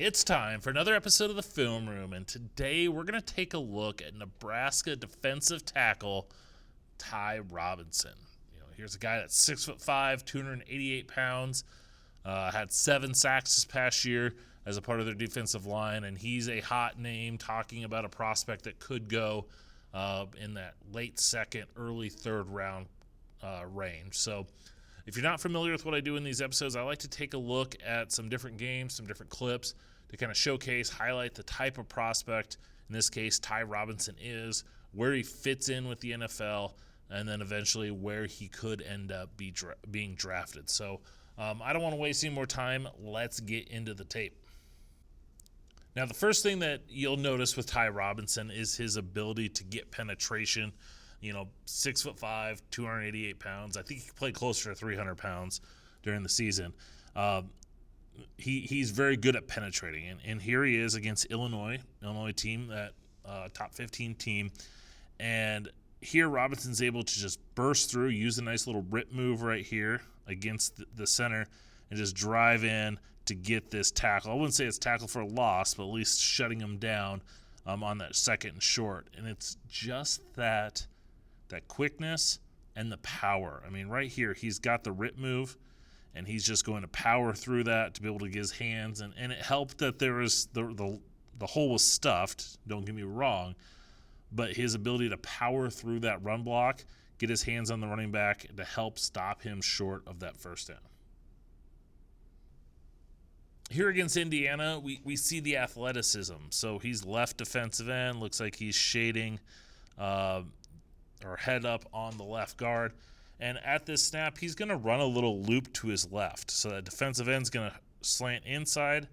It's time for another episode of the Film Room, and today we're going to take a look at Nebraska defensive tackle Ty Robinson. Here's a guy that's 6'5", 288 pounds, had 7 sacks this past year as a part of their defensive line, and he's a hot name talking about a prospect that could go in that late second, early third round range. So if you're not familiar with what I do in these episodes, I like to take a look at some different games, some different clips to kind of showcase, highlight the type of prospect, in this case, Ty Robinson is, where he fits in with the NFL, and then eventually where he could end up being drafted. So I don't want to waste any more time. Let's get into the tape. Now, the first thing that you'll notice with Ty Robinson is his ability to get penetration. 6'5", 288 pounds. I think he played closer to 300 pounds during the season. He's very good at penetrating, and here he is against Illinois team, that top 15 team, and here Robinson's able to just burst through, use a nice little rip move right here against the center, and just drive in to get this tackle. I wouldn't say it's tackle for a loss, but at least shutting him down on that second and short, and it's just that quickness and the power. I mean, right here, he's got the rip move, and he's just going to power through that to be able to get his hands. And it helped that there was the hole was stuffed, don't get me wrong, but his ability to power through that run block, get his hands on the running back to help stop him short of that first down. Here against Indiana, we see the athleticism. So he's left defensive end, looks like he's shading or head up on the left guard. And at this snap, he's going to run a little loop to his left. So that defensive end's going to slant inside,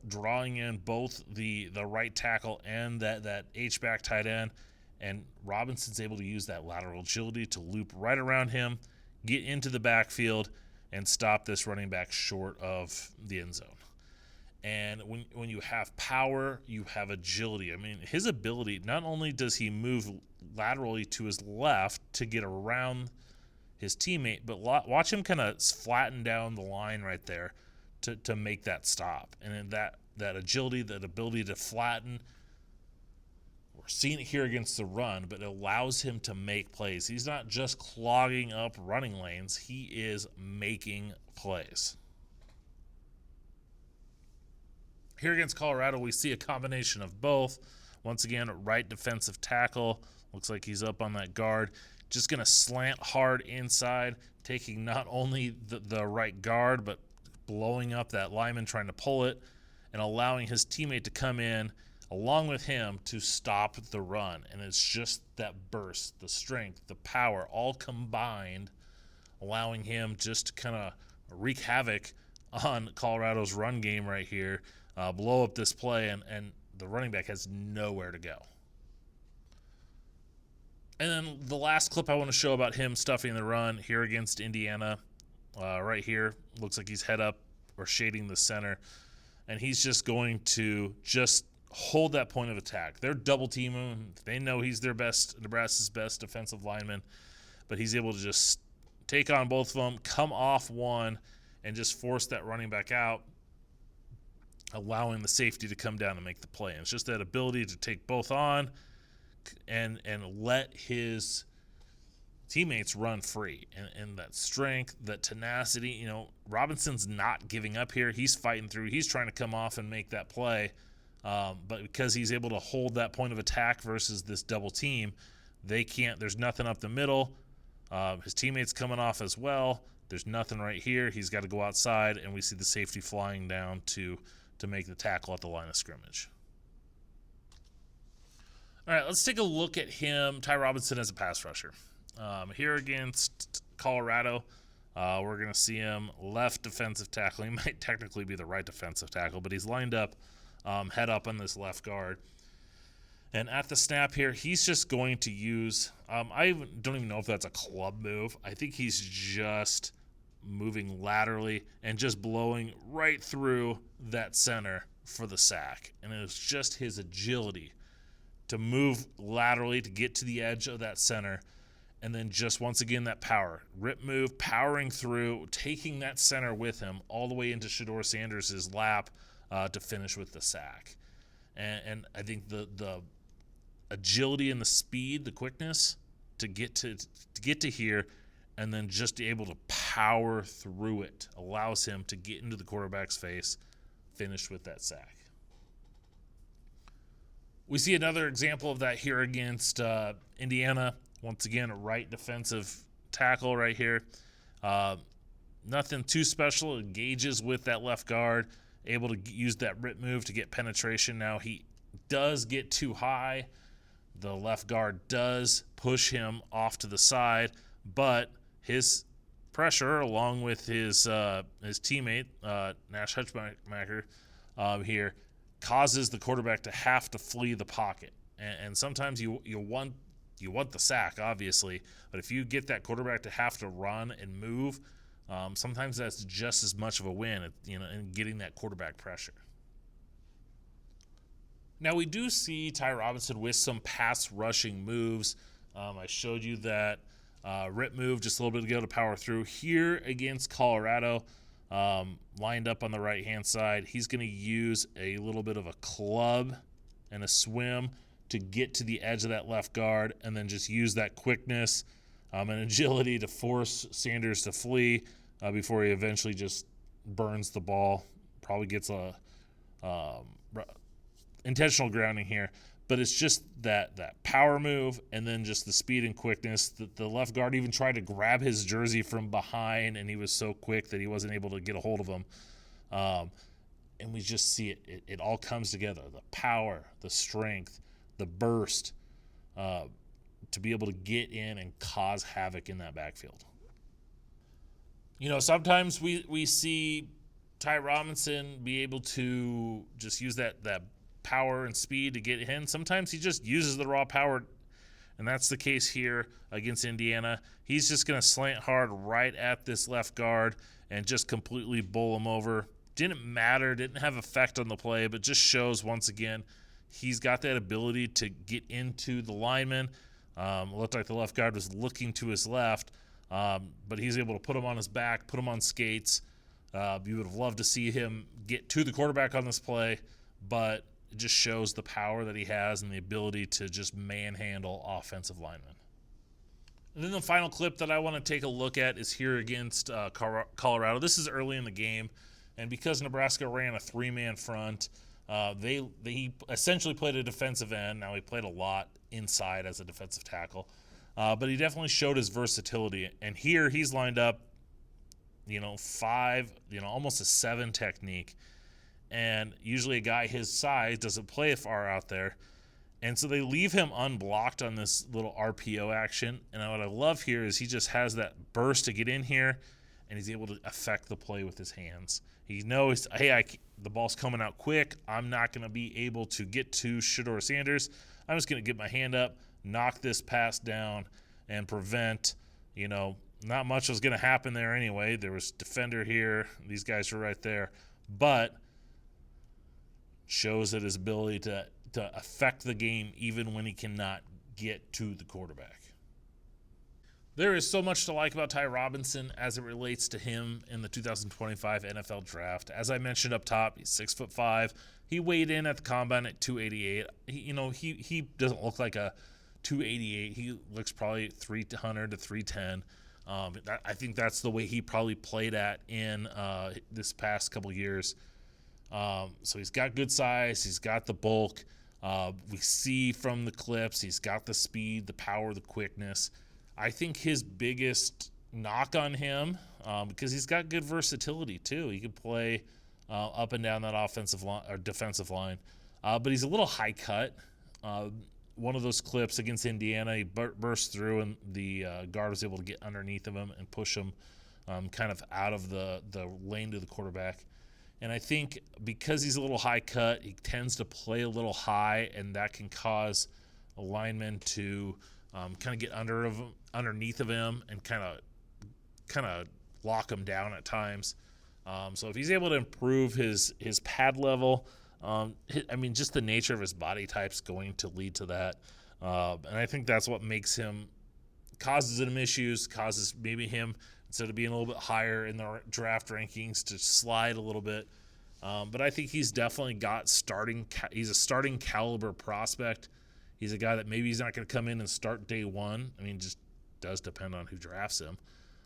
drawing in both the right tackle and that H-back tight end. And Robinson's able to use that lateral agility to loop right around him, get into the backfield, and stop this running back short of the end zone. And when you have power, you have agility. I mean, his ability, not only does he move laterally to his left to get around his teammate, but watch him kind of flatten down the line right there to make that stop. And then that agility, that ability to flatten, we're seeing it here against the run, but it allows him to make plays. He's not just clogging up running lanes, he is making plays. Here against Colorado, we see a combination of both. Once again, right defensive tackle. Looks like he's up on that guard. Just going to slant hard inside, taking not only the right guard, but blowing up that lineman trying to pull it and allowing his teammate to come in along with him to stop the run. And it's just that burst, the strength, the power, all combined, allowing him just to kind of wreak havoc on Colorado's run game right here, blow up this play, and the running back has nowhere to go. And then the last clip I want to show about him stuffing the run here against Indiana, right here, looks like he's head up or shading the center, and he's just going to just hold that point of attack. They're double teaming him. They know he's Nebraska's best defensive lineman, but he's able to just take on both of them, come off one, and just force that running back out, allowing the safety to come down and make the play. And it's just that ability to take both on and let his teammates run free. And that strength, that tenacity, Robinson's not giving up here. He's fighting through. He's trying to come off and make that play. But because he's able to hold that point of attack versus this double team, they can't. There's nothing up the middle. His teammates coming off as well. There's nothing right here. He's got to go outside, and we see the safety flying down to make the tackle at the line of scrimmage. All right, let's take a look at him, Ty Robinson, as a pass rusher. Here against Colorado, we're going to see him left defensive tackle. He might technically be the right defensive tackle, but he's lined up, head up on this left guard. And at the snap here, he's just going to use I don't even know if that's a club move. I think he's just moving laterally and just blowing right through that center for the sack. And it was just his agility to move laterally to get to the edge of that center, and then just once again that power. Rip move, powering through, taking that center with him all the way into Shedeur Sanders' lap, to finish with the sack. And I think the agility and the speed, the quickness to get to here, and then just able to power through it allows him to get into the quarterback's face, finish with that sack. We see another example of that here against Indiana. Once again, a right defensive tackle right here. Nothing too special. Engages with that left guard, able to use that rip move to get penetration. Now he does get too high. The left guard does push him off to the side, but his pressure, along with his teammate Nash Hutchmacher here, causes the quarterback to have to flee the pocket. And sometimes you want the sack, obviously, but if you get that quarterback to have to run and move, sometimes that's just as much of a win, in getting that quarterback pressure. Now, we do see Ty Robinson with some pass rushing moves. I showed you that rip move just a little bit ago to power through. Here against Colorado, lined up on the right-hand side, he's going to use a little bit of a club and a swim to get to the edge of that left guard, and then just use that quickness and agility to force Sanders to flee before he eventually just burns the ball. Probably gets a intentional grounding here, but it's just that power move and then just the speed and quickness. The left guard even tried to grab his jersey from behind, and he was so quick that he wasn't able to get a hold of him. And we just see it all comes together. The power, the strength, the burst to be able to get in and cause havoc in that backfield. Sometimes we see Ty Robinson be able to just use that power and speed to get in. Sometimes he just uses the raw power, and that's the case here against Indiana. He's just going to slant hard right at this left guard and just completely bowl him over. Didn't matter, didn't have effect on the play, but just shows once again he's got that ability to get into the lineman. It looked like the left guard was looking to his left, but he's able to put him on his back, put him on skates. You would have loved to see him get to the quarterback on this play, but it just shows the power that he has and the ability to just manhandle offensive linemen. And then the final clip that I want to take a look at is here against Colorado. This is early in the game, and because Nebraska ran a three-man front, he essentially played a defensive end. Now, he played a lot inside as a defensive tackle, but he definitely showed his versatility. And here he's lined up, 5, almost a 7 technique. And usually a guy his size doesn't play far out there. And so they leave him unblocked on this little RPO action. And what I love here is he just has that burst to get in here, and he's able to affect the play with his hands. He knows, hey, the ball's coming out quick. I'm not going to be able to get to Shedeur Sanders. I'm just going to get my hand up, knock this pass down, and prevent, not much was going to happen there anyway. There was defender here. These guys were right there. But shows that his ability to affect the game even when he cannot get to the quarterback. There is so much to like about Ty Robinson as it relates to him in the 2025 NFL Draft. As I mentioned up top, he's 6'5". He weighed in at the combine at 288. He doesn't look like a 288. He looks probably 300 to 310. I think that's the way he probably played at in this past couple years. So he's got good size. He's got the bulk. We see from the clips, he's got the speed, the power, the quickness. I think his biggest knock on him, because he's got good versatility too. He can play up and down that offensive line or defensive line, but he's a little high cut. One of those clips against Indiana, he burst through, and the guard was able to get underneath of him and push him kind of out of the lane to the quarterback. And I think because he's a little high cut, he tends to play a little high, and that can cause a lineman to kind of get underneath of him and kind of lock him down at times. So if he's able to improve his pad level, just the nature of his body type's going to lead to that. And I think that's what causes him issues, causes maybe him, instead of being a little bit higher in the draft rankings, to slide a little bit. But I think he's definitely got he's a starting caliber prospect. He's a guy that maybe he's not going to come in and start day one. I mean, it just does depend on who drafts him.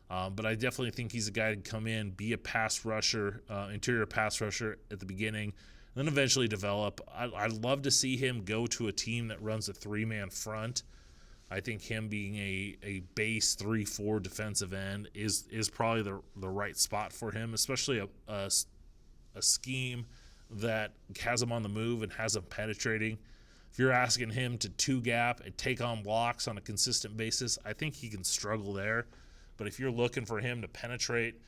But I definitely think he's a guy to come in, be a pass rusher, interior pass rusher at the beginning, then eventually develop. I'd love to see him go to a team that runs a three-man front. I think him being a base 3-4 defensive end is probably the right spot for him, especially a scheme that has him on the move and has him penetrating. If you're asking him to two-gap and take on blocks on a consistent basis, I think he can struggle there. But if you're looking for him to penetrate,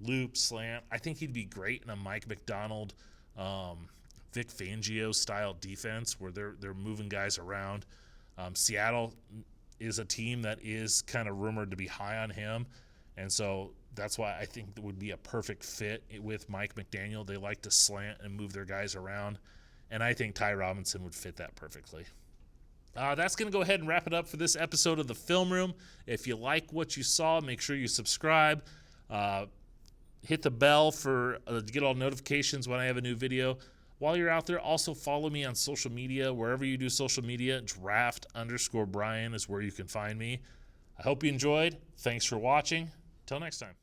loop, slant, I think he'd be great in a Mike McDonald, Vic Fangio style defense where they're moving guys around. Seattle is a team that is kind of rumored to be high on him, and so that's why I think it would be a perfect fit with Mike McDaniel. They like to slant and move their guys around, and I think Ty Robinson would fit that perfectly. That's going to go ahead and wrap it up for this episode of The Film Room. If you like what you saw, make sure you subscribe. Hit the bell to get all notifications when I have a new video. While you're out there, also follow me on social media. Wherever you do social media, draft_Brian is where you can find me. I hope you enjoyed. Thanks for watching. Until next time.